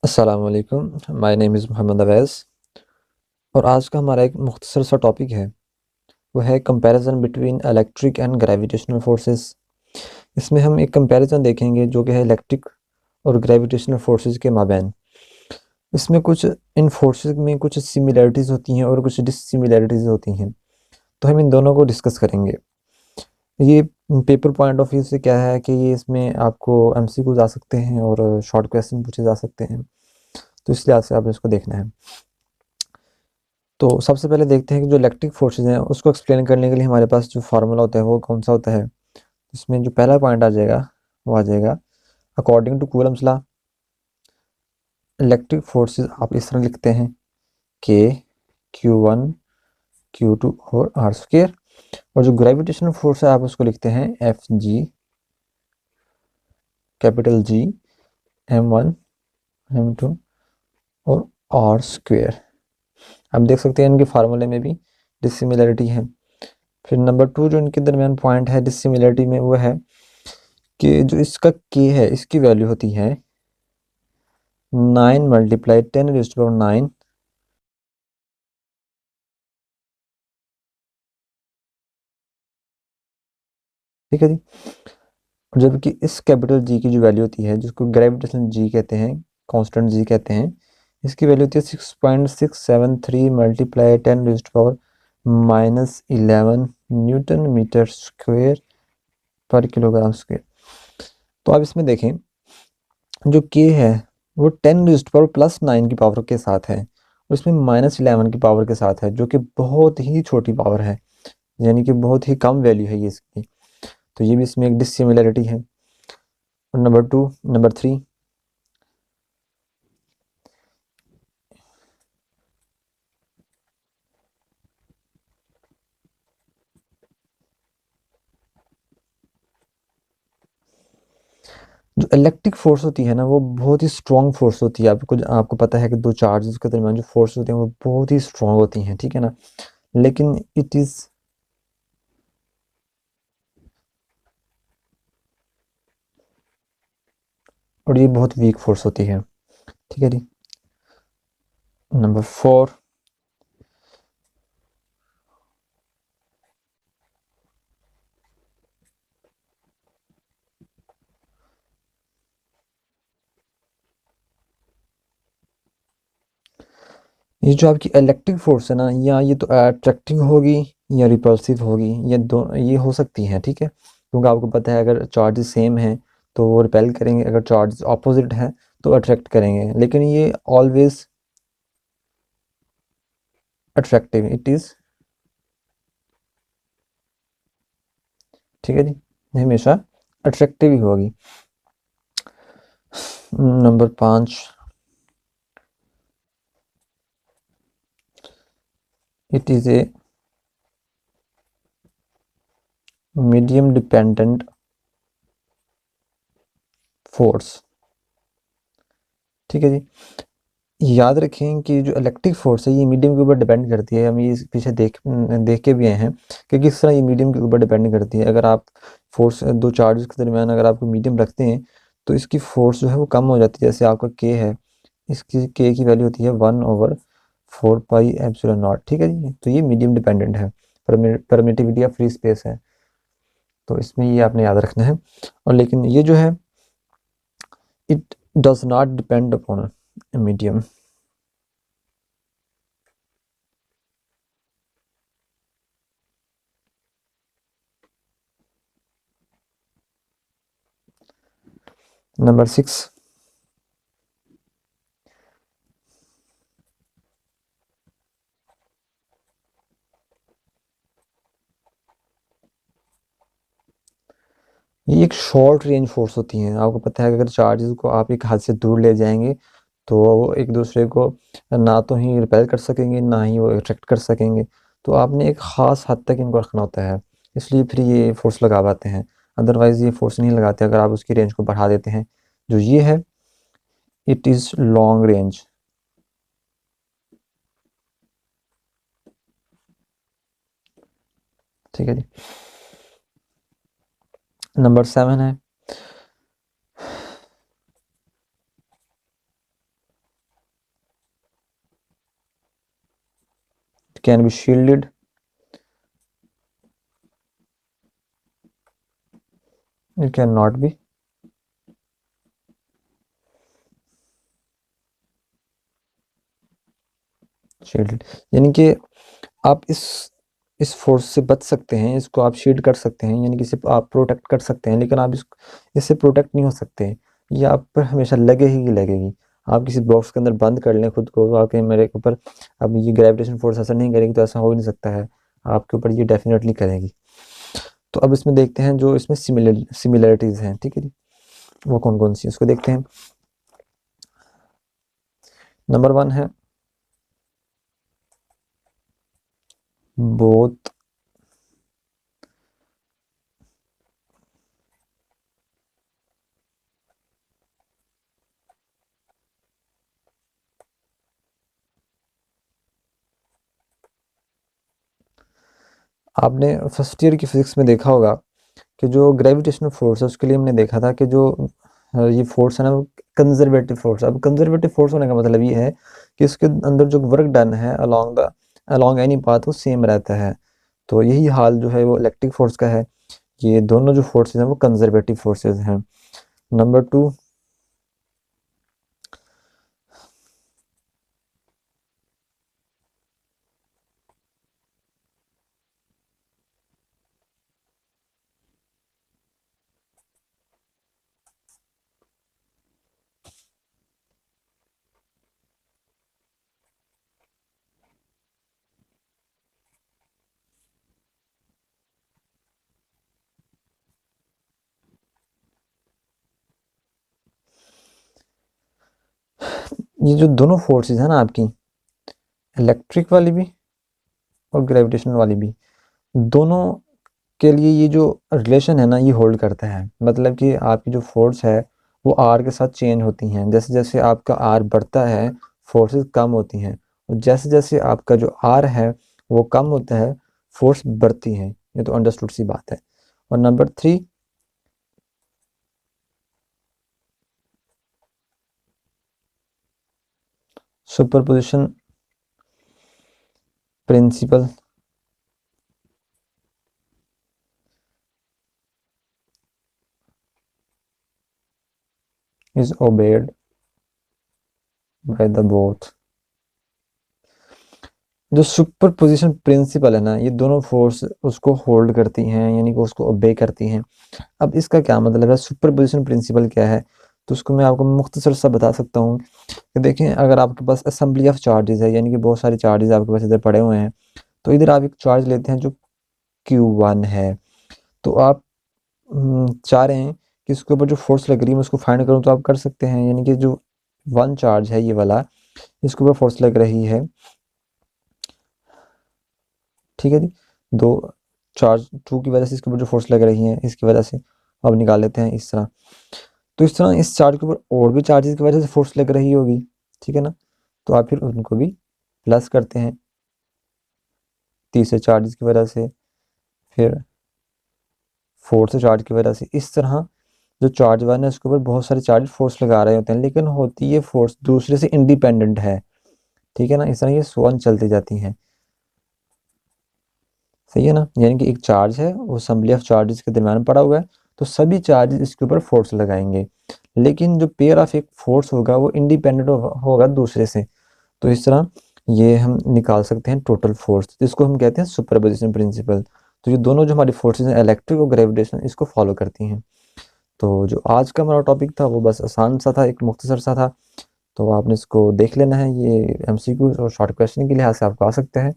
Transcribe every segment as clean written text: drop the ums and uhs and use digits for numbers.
अस्सलाम वालेकुम, my name is Mohammad Awais और आज का हमारा एक मुख्तसर सा टॉपिक है। वो है comparison between electric and gravitational forces. इसमें हम एक कंपैरिजन देखेंगे जो कि है इलेक्ट्रिक और ग्रेविटेशनल फोर्सेस के माबैन। इसमें कुछ इन फोर्सेस में कुछ सिमिलैरिटीज़ होती हैं और कुछ डिससिमिलैरिटीज़ होती हैं, तो हम इन दोनों को डिस्कस करेंगे। ये पेपर पॉइंट ऑफ व्यू से क्या है कि ये इसमें आपको एमसीक्यूज आ सकते हैं और शॉर्ट क्वेश्चन पूछे जा सकते हैं, तो इस लिहाज से आपने इसको देखना है। तो सबसे पहले देखते हैं कि जो इलेक्ट्रिक फोर्सेस हैं उसको एक्सप्लेन करने के लिए हमारे पास जो फार्मूला होता है वो कौन सा होता है। इसमें जो पहला पॉइंट आ जाएगा वो आ जाएगा according to Coulomb's law. Electric forces आप इस तरह लिखते हैं के Q1 Q2 और आर स्क्वायर, और जो ग्रेविटेशनल फोर्स है आप उसको लिखते हैं F G capital G M1 M2 और आर स्क्वायर। आप देख सकते हैं इनके फार्मूले में भी डिसिमिलरिटी है। फिर नंबर 2 जो इनके दरमियान पॉइंट है डिसिमिलरिटी में वो है कि जो इसका के है इसकी वैल्यू होती है 9 मल्टीप्लाई 10⁹9, ठीक है जी। और जबकि इस कैपिटल जी की जो वैल्यू होती है जिसको ग्रेविटेशनल जी कहते हैं, कांस्टेंट जी कहते हैं, इसकी वैल्यू होती है 6.673 मल्टीप्लाई 10⁻⁻11 न्यूटन मीटर स्क्वायर पर किलोग्राम स्क्वायर। तो आप इसमें देखें जो के है वो 10⁻+9 की पावर के साथ है और इसमें -11 की पावर के साथ है, जो कि बहुत ही छोटी पावर है, यानी कि बहुत ही कम वैल्यू है ये इसकी। तो ये भी इसमें एक डिसिमिलरिटी है। और नंबर 3 जो इलेक्ट्रिक फोर्स होती है ना वो बहुत ही स्ट्रॉन्ग फोर्स होती है। आपको पता है कि दो चार्जेस के दरमियान जो फोर्स होती हैं वो बहुत ही स्ट्रॉन्ग होती हैं, ठीक है ना। लेकिन इट इज़ और ये बहुत वीक फोर्स होती है, ठीक है जी। नंबर 4 ये जो आपकी इलेक्ट्रिक फोर्स है ना, या ये तो अट्रैक्टिव होगी या रिपल्सिव होगी, ये दो ये हो सकती हैं, ठीक है। क्योंकि आपको पता है अगर चार्जेस सेम हैं तो वो रिपेल करेंगे, अगर चार्जेस ऑपोजिट हैं तो अट्रैक्ट करेंगे, लेकिन ये ऑलवेज अट्रैक्टिव इट इज़, ठीक है जी, ये हमेशा अट्रैक्टिव ही होगी। Number 5 it is a medium dependent force, ठीक है जी। याद रखें कि जो इलेक्ट्रिक फोर्स है ये मीडियम के ऊपर डिपेंड करती है। हम ये पीछे देख के भी आए हैं कि किस तरह ये मीडियम के ऊपर डिपेंड करती है। अगर आप फोर्स दो चार्जेस के दरमियान अगर आपको मीडियम रखते हैं तो इसकी फोर्स जो है वो कम हो जाती है। जैसे आपका के है, इसकी के की वैल्यू होती है 1/4πε0, ठीक है जी। तो ये मीडियम डिपेंडेंट है, परमिटिविटी ऑफ फ्री स्पेस है, तो इसमें ये आपने याद रखना है। और लेकिन ये जो है it does not depend upon medium. Number 6 ये एक शॉर्ट रेंज फोर्स होती हैं। आपको पता है कि अगर चार्जेस को आप एक हद से दूर ले जाएंगे तो वो एक दूसरे को ना तो ही रिपेल कर सकेंगे ना ही वो अट्रैक्ट कर सकेंगे। तो आपने एक ख़ास हद तक इनको रखना होता है, इसलिए फिर ये फोर्स लगा पाते हैं। अदरवाइज़ ये फोर्स नहीं लगाते अगर आप उसकी रेंज को बढ़ा देते हैं। जो ये है इट इज़ लॉन्ग रेंज, ठीक है जी। नंबर 7 है can be shielded, it can not be shielded. यानी कि आप इस फोर्स से बच सकते हैं, इसको आप शील्ड कर सकते हैं, यानी कि इसे आप प्रोटेक्ट कर सकते हैं, लेकिन आप इससे प्रोटेक्ट नहीं हो सकते। ये आप पर हमेशा लगेगी। आप किसी बॉक्स के अंदर बंद कर लें खुद को, तो आपके मेरे ऊपर अब ये ग्रेविटेशन फोर्स असर नहीं करेगी, तो ऐसा हो ही नहीं सकता है, आपके ऊपर ये डेफिनेटली करेगी। तो अब इसमें देखते हैं जो इसमें सिमिलरिटीज़ हैं, ठीक है जी, वो कौन कौन सी उसको देखते हैं। नंबर 1 है बोथ आपने फर्स्ट ईयर की फिजिक्स में देखा होगा कि जो ग्रेविटेशनल फोर्स है उसके लिए हमने देखा था कि जो ये फोर्स है ना वो कंजर्वेटिव फोर्स। अब कंजर्वेटिव फोर्स होने का मतलब ये है कि इसके अंदर जो वर्क डन है अलोंग एनी पाथ वो सेम रहता है। तो यही हाल जो है वो इलेक्ट्रिक फोर्स का है। ये दोनों जो फोर्सेज हैं वो कंजर्वेटिव फोर्सेज हैं। नंबर 2 ये जो दोनों फोर्सेज हैं ना आपकी, इलेक्ट्रिक वाली भी और ग्रेविटेशनल वाली भी, दोनों के लिए ये जो रिलेशन है ना ये होल्ड करता है। मतलब कि आपकी जो फोर्स है वो आर के साथ चेंज होती हैं। जैसे जैसे आपका आर बढ़ता है फोर्सेस कम होती हैं, और जैसे जैसे आपका जो आर है वो कम होता है फोर्स बढ़ती हैं। ये तो अंडरस्टूड सी बात है। और number 3 superposition principle is obeyed by the both. जो सुपरपोजिशन प्रिंसिपल है ना ये दोनों फोर्स उसको होल्ड करती हैं, यानी कि उसको ओबे करती हैं। अब इसका क्या मतलब है, सुपरपोजिशन प्रिंसिपल क्या है, तो उसको मैं आपको मुख्तसर सा बता सकता हूँ कि देखें, अगर आपके पास असेंबली ऑफ चार्जेस है, यानी कि बहुत सारे चार्जेस आपके पास इधर पड़े हुए हैं, तो इधर आप एक चार्ज लेते हैं जो Q1 है। तो आप चाह रहे हैं कि इसके ऊपर जो फोर्स लग रही है मैं उसको फाइंड करूँ, तो आप कर सकते हैं। यानी कि जो 1 चार्ज है ये वाला, इसके ऊपर फोर्स लग रही है, ठीक है जी। 2 चार्ज 2 की वजह से इसके ऊपर जो फोर्स लग रही है इसकी वजह से अब निकाल लेते हैं इस तरह। तो इस तरह इस चार्ज के ऊपर और भी चार्जेस की वजह से फोर्स लग रही होगी, ठीक है ना। तो आप फिर उनको भी प्लस करते हैं तीसरे चार्जेस की वजह से, फिर फोर्थ चार्ज की वजह से। इस तरह जो चार्ज वन है उसके ऊपर बहुत सारे चार्ज फोर्स लगा रहे होते हैं, लेकिन होती ये फोर्स दूसरे से इंडिपेंडेंट है, ठीक है ना। इस तरह ये सोन चलती जाती हैं, सही है ना। यानी कि एक चार्ज है वो असेंबली ऑफ चार्जेस के दरम्यान पड़ा हुआ है, तो सभी चार्जेस इसके ऊपर फोर्स लगाएंगे, लेकिन जो पेयर ऑफ एक फोर्स होगा वो इंडिपेंडेंट होगा दूसरे से। तो इस तरह ये हम निकाल सकते हैं टोटल फोर्स, जिसको हम कहते हैं सुपरपोजिशन प्रिंसिपल। तो ये दोनों जो हमारी फोर्सेज हैं इलेक्ट्रिक और ग्रेविटेशन इसको फॉलो करती हैं। तो जो आज का हमारा टॉपिक था वो बस आसान सा था, एक मुख्तसर सा था, तो आपने इसको देख लेना है। ये एमसीक्यू और शॉर्ट क्वेश्चन के लिहाज से आपको आ सकते हैं।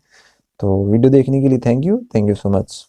तो वीडियो देखने के लिए थैंक यू सो मच।